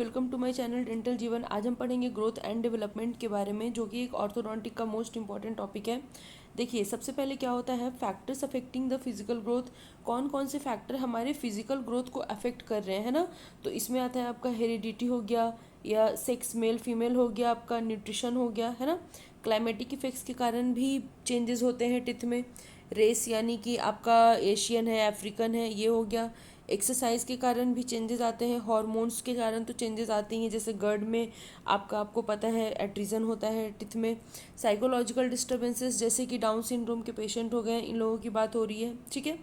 Welcome to my channel dental Jeevan. आज हम पढ़ेंगे ग्रोथ एंड डेवलपमेंट के बारे में, जो कि एक ऑर्थोडोंटिक का मोस्ट इंपॉर्टेंट टॉपिक है। देखिए, सबसे पहले क्या होता है, factors affecting the physical growth. कौन कौन से फैक्टर हमारे फिजिकल ग्रोथ को अफेक्ट कर रहे हैं ना। तो इसमें आता है आपका हेरिडिटी हो गया, या सेक्स मेल फीमेल हो गया, आपका न्यूट्रिशन हो गया, है ना। क्लाइमेटिक इफेक्ट्स के कारण भी चेंजेस होते हैं टिथ में। रेस यानी कि आपका एशियन है, अफ्रीकन है, ये हो गया। एक्सरसाइज के कारण भी चेंजेस आते हैं। हॉर्मोन्स के कारण तो चेंजेस आते ही हैं, जैसे गर्ड में आपको पता है एट्रिजन होता है टिथ में। साइकोलॉजिकल डिस्टर्बेंसेस जैसे कि डाउन सिंड्रोम के पेशेंट हो गए, इन लोगों की बात हो रही है, ठीक है।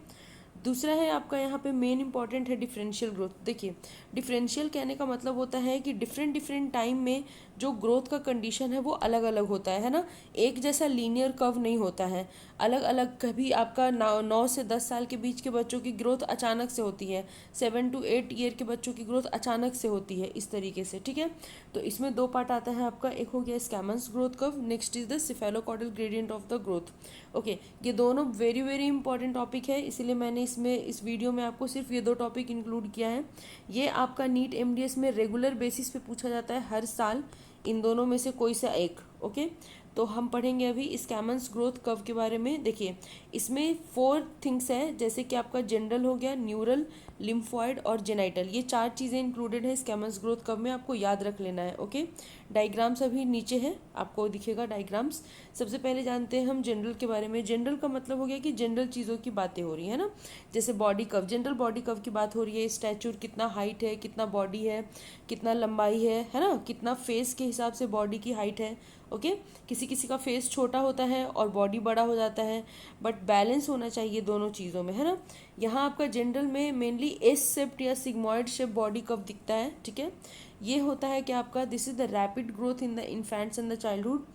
दूसरा है आपका यहाँ पे मेन इंपॉर्टेंट है डिफरेंशियल ग्रोथ। देखिए, डिफरेंशियल कहने का मतलब होता है कि डिफरेंट डिफरेंट टाइम में जो ग्रोथ का कंडीशन है वो अलग अलग होता है ना। एक जैसा लीनियर कर्व नहीं होता है, अलग अलग। कभी आपका 9 से 10 साल के बीच के बच्चों की ग्रोथ अचानक से होती है, 7 to 8 ईयर के बच्चों की ग्रोथ अचानक से होती है, इस तरीके से, ठीक है। तो इसमें दो पार्ट आता है आपका, एक हो गया Scammon's growth curve, next is the cephalocaudal gradient of the growth. Okay, ये दोनों वेरी वेरी इंपॉर्टेंट टॉपिक है, इसीलिए मैंने इस वीडियो में आपको सिर्फ ये दो टॉपिक इंक्लूड किया है। ये आपका नीट एमडीएस में रेगुलर बेसिस पे पूछा जाता है हर साल, इन दोनों में से कोई सा एक। ओके, तो हम पढ़ेंगे अभी स्कैमन्स ग्रोथ कर्व के बारे में। देखिए, इसमें 4 थिंग्स है, जैसे कि आपका जनरल हो गया, न्यूरल, लिम्फॉइड और जेनाइटल। ये 4 चीज़ें इंक्लूडेड है स्कैमन्स ग्रोथ कर्व में, आपको याद रख लेना है। ओके, डायग्राम्स अभी नीचे है, आपको दिखेगा डायग्राम्स। सबसे पहले जानते हैं हम जनरल के बारे में। जनरल का मतलब हो गया कि जनरल चीज़ों की बातें हो रही है ना, जैसे body curve, general body curve की बात हो रही है। स्टैचूर, कितना हाइट है, कितना बॉडी है, कितना लंबाई है ना, कितना फेस के हिसाब से बॉडी की हाइट है। ओके, किसी किसी का फेस छोटा होता है और बॉडी बड़ा हो जाता है, बट बैलेंस होना चाहिए दोनों चीज़ों में, है ना। यहाँ आपका जनरल में मेनली एस शेप्ड या सिग्मॉइड शेप बॉडी कर्व दिखता है, ठीक है। ये होता है कि आपका this is the rapid growth in the infants and the childhood,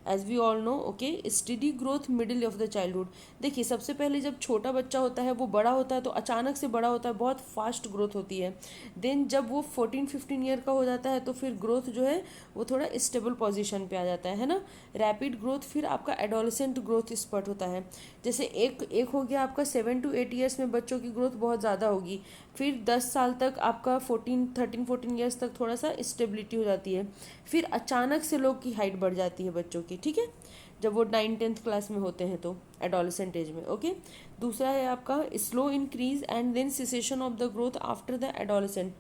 as we all know. Okay, study growth middle of the childhood. देखिए, सबसे पहले जब छोटा बच्चा होता है वो बड़ा होता है तो अचानक से बड़ा होता है, बहुत फास्ट ग्रोथ होती है। देन जब वो 14-15 ईयर का हो जाता है तो फिर ग्रोथ जो है वो थोड़ा स्टेबल पोजीशन पे आ जाता है ना। रैपिड ग्रोथ फिर आपका एडोलसेंट ग्रोथ स्पर्ट होता है। जैसे एक एक हो गया आपका 7 to 8 ईयर्स में बच्चों की ग्रोथ बहुत ज़्यादा होगी, फिर 10 साल तक आपका 14-13-14 ईयर्स तक थोड़ा सा स्टेबिलिटी हो जाती है, फिर अचानक से लोग की हाइट बढ़ जाती है बच्चों की, ठीक है, जब वो 9th-10th क्लास में होते हैं तो एडोलसेंट एज में। ओके, दूसरा है आपका slow increase and then cessation of the growth after the adolescent.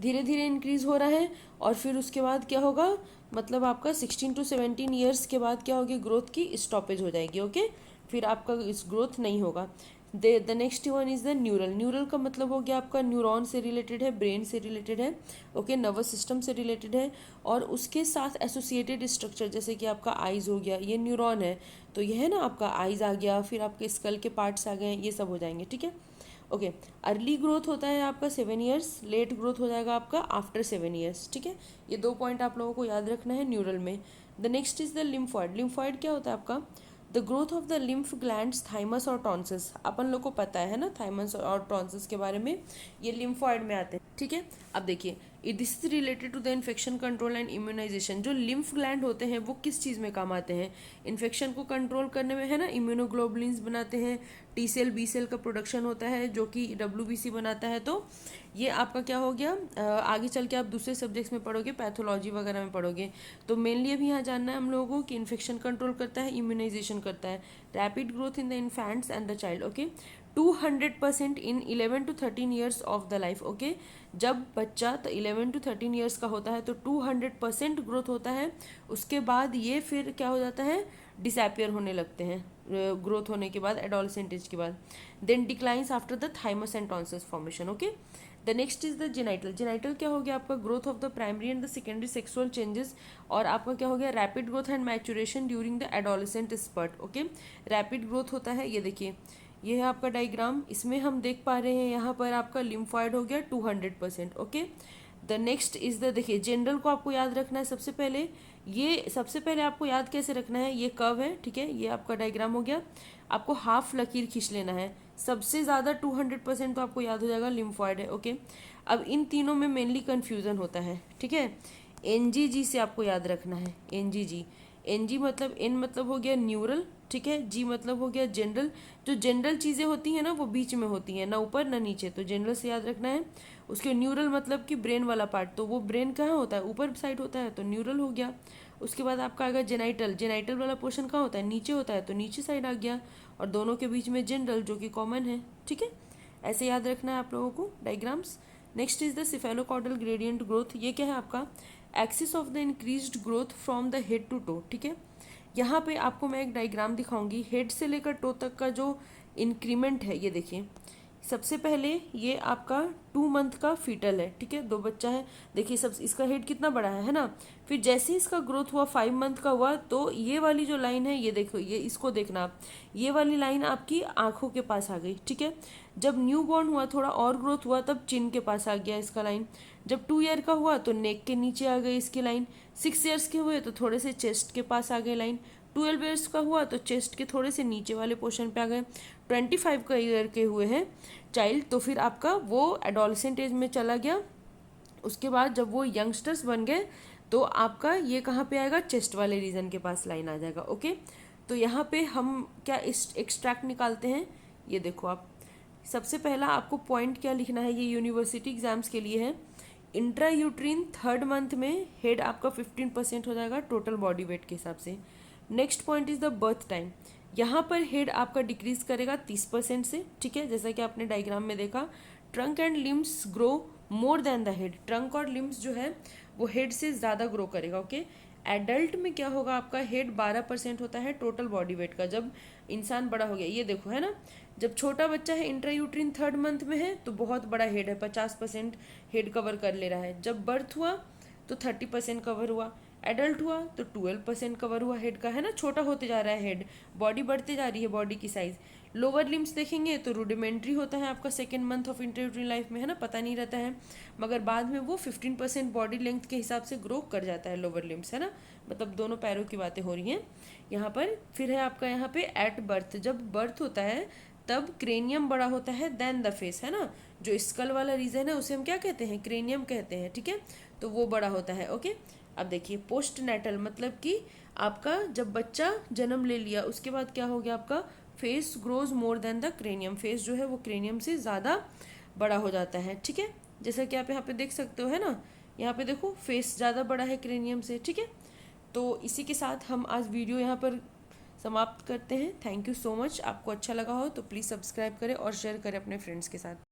धीरे धीरे इंक्रीज हो रहा है और फिर उसके बाद क्या होगा, मतलब आपका 16 to 17 ईयर्स के बाद क्या होगी, ग्रोथ की स्टॉपेज हो जाएगी। ओके, फिर आपका इस ग्रोथ नहीं होगा। The next one is the neural. Neural का मतलब हो गया आपका न्यूरॉन से रिलेटेड है, ब्रेन से रिलेटेड है, ओके, नर्वस सिस्टम से रिलेटेड है, और उसके साथ एसोसिएटेड स्ट्रक्चर, जैसे कि आपका आइज हो गया, ये न्यूरॉन है, तो ये है ना आपका आइज आ गया, फिर आपके स्कल के पार्ट्स आ गए, ये सब हो जाएंगे, ठीक है। ओके, अर्ली ग्रोथ होता है आपका 7 ईयर्स, लेट ग्रोथ हो जाएगा आपका आफ्टर 7 ईयर्स, ठीक है। ये दो पॉइंट आप लोगों को याद रखना है न्यूरल में। The next is the lymphoid. Lymphoid क्या होता है आपका, the growth of the lymph glands, thymus और टॉन्सिस। अपन लोग को पता है ना थाइमस और टॉन्सिस के बारे में, ये लिम्फॉइड में आते हैं, ठीक है। अब देखिए, this is related to the infection control and immunization. जो लिम्फ ग्लैंड होते हैं वो किस चीज़ में काम आते हैं, इन्फेक्शन को कंट्रोल करने में, है ना। इम्यूनोग्लोबुलिन्स बनाते हैं, टी सेल बी सेल का प्रोडक्शन होता है जो कि WBC बनाता है। तो ये आपका क्या हो गया, आगे चल के आप दूसरे सब्जेक्ट्स में पढ़ोगे, पैथोलॉजी वगैरह में पढ़ोगे। तो मेनली अभी यहाँ जानना है हम लोगों को कि इन्फेक्शन कंट्रोल करता है, इम्यूनाइजेशन करता है, rapid growth in the infants and the child. Okay, 200% in 11 to 13 years of the life. Okay, जब बच्चा 11 to 13 ईयर्स का होता है तो 200% ग्रोथ होता है, उसके बाद ये फिर क्या हो जाता है, डिसअपियर होने लगते हैं ग्रोथ होने के बाद, एडोलसेंट एज के बाद। Then declines after the thymus and tonsils formation. Okay, the next is the genital. Genital क्या हो गया आपका, growth of the primary and the secondary sexual changes, और आपका क्या हो गया, rapid growth and maturation during the adolescent spurt. Okay, rapid growth होता है, ये देखिए, ये है आपका डायग्राम, इसमें हम देख पा रहे हैं यहाँ पर आपका लिम्फॉइड हो गया 200%। Okay, the next is the, देखिए, जनरल को आपको याद रखना है सबसे पहले। ये सबसे पहले आपको याद कैसे रखना है, ये कर्व है, ठीक है, ये आपका डायग्राम हो गया, आपको हाफ लकीर खींच लेना है। सबसे ज़्यादा 200% तो आपको याद हो जाएगा लिम्फॉइड है। ओके, अब इन तीनों में मेनली कन्फ्यूज़न होता है, ठीक है। NGG से आपको याद रखना है, NGG। NG मतलब, N मतलब हो गया न्यूरल, ठीक है, G मतलब हो गया जनरल। जो जनरल चीज़ें होती हैं ना वो बीच में होती हैं, ना ऊपर ना नीचे, तो जनरल से याद रखना है। उसके न्यूरल मतलब कि ब्रेन वाला पार्ट, तो वो ब्रेन कहाँ होता है, ऊपर साइड होता है, तो न्यूरल हो गया। उसके बाद आपका आएगा जेनाइटल, जेनाइटल वाला पोर्शन कहाँ होता है, नीचे होता है, तो नीचे साइड आ गया। और दोनों के बीच में जनरल जो कि कॉमन है, ठीक है। ऐसे याद रखना है आप लोगों को diagrams. Next is the cephalocaudal gradient growth, ये क्या है आपका, axis of the increased growth from the head to toe, ठीक है। यहाँ पे आपको मैं एक डायग्राम दिखाऊंगी, हेड से लेकर टो तक का जो इंक्रीमेंट है, ये देखिए। सबसे पहले ये आपका 2 मंथ का फीटल है, ठीक है, 2 बच्चा है। देखिए सब इसका हेड कितना बड़ा है ना। फिर जैसे इसका ग्रोथ हुआ 5 मंथ का हुआ, तो ये वाली जो लाइन है, ये देखो, ये इसको देखना आप, ये वाली लाइन आपकी आंखों के पास आ गई, ठीक है। जब न्यू बॉर्न हुआ, थोड़ा और ग्रोथ हुआ, तब चिन के पास आ गया इसका लाइन। जब 2 ईयर का हुआ तो नेक के नीचे आ गई इसकी लाइन। 6 ईयर्स के हुए तो थोड़े से चेस्ट के पास आ गई लाइन। 12 ईयर्स का हुआ तो चेस्ट के थोड़े से नीचे वाले पोर्शन पे आ गए। 25 का ईयर के हुए हैं चाइल्ड, तो फिर आपका वो एडोलसेंट एज में चला गया। उसके बाद जब वो यंगस्टर्स बन गए, तो आपका ये कहाँ पे आएगा, चेस्ट वाले रीजन के पास लाइन आ जाएगा, ओके। तो यहाँ पे हम क्या एक्सट्रैक्ट निकालते हैं, ये देखो आप। सबसे पहला आपको पॉइंट क्या लिखना है, ये यूनिवर्सिटी एग्जाम्स के लिए है। इंट्रा यूट्रीन 3rd मंथ में हेड आपका 15% हो जाएगा टोटल बॉडी वेट के हिसाब से। Next point is the birth time, यहाँ पर हेड आपका डिक्रीज करेगा 30% से, ठीक है, जैसा कि आपने डायग्राम में देखा। Trunk and limbs grow more than the head, trunk और लिम्स जो है वो हेड से ज़्यादा ग्रो करेगा, ओके। एडल्ट में क्या होगा, आपका हेड 12% होता है टोटल बॉडी वेट का, जब इंसान बड़ा हो गया, ये देखो है ना। जब छोटा बच्चा है, इंट्रायूट्रीन 3rd मंथ में है, तो बहुत बड़ा हेड है, 50% हेड कवर कर ले रहा है। जब बर्थ हुआ तो 30% कवर हुआ, एडल्ट हुआ तो 12% कवर हुआ हेड का, है ना। छोटा होते जा रहा है हेड, बॉडी बढ़ते जा रही है, बॉडी की साइज। लोअर लिम्स देखेंगे तो रूडिमेंट्री होता है आपका 2nd month of intrauterine life में, है ना, पता नहीं रहता है। मगर बाद में वो 15% बॉडी लेंथ के हिसाब से ग्रो कर जाता है लोअर लिम्स, है ना। मतलब दोनों पैरों की बातें हो रही हैं यहाँ पर। फिर है आपका यहाँ पे एट बर्थ, जब बर्थ होता है तब क्रेनियम बड़ा होता है देन द फेस, है ना। जो स्कल वाला रीजन है उसे हम क्या कहते हैं, क्रेनियम कहते हैं, ठीक है। तो वो बड़ा होता है, ओके। अब देखिए पोस्ट नेटल, मतलब कि आपका जब बच्चा जन्म ले लिया उसके बाद क्या हो गया, आपका face grows more than the cranium, face जो है वो क्रेनियम से ज़्यादा बड़ा हो जाता है, ठीक है। जैसा कि आप यहाँ पे देख सकते हो, है ना, यहाँ पे देखो फेस ज़्यादा बड़ा है क्रेनियम से, ठीक है। तो इसी के साथ हम आज वीडियो यहाँ पर समाप्त करते हैं। Thank you so much. आपको अच्छा लगा हो तो प्लीज़ सब्सक्राइब करें और शेयर करें अपने फ्रेंड्स के साथ।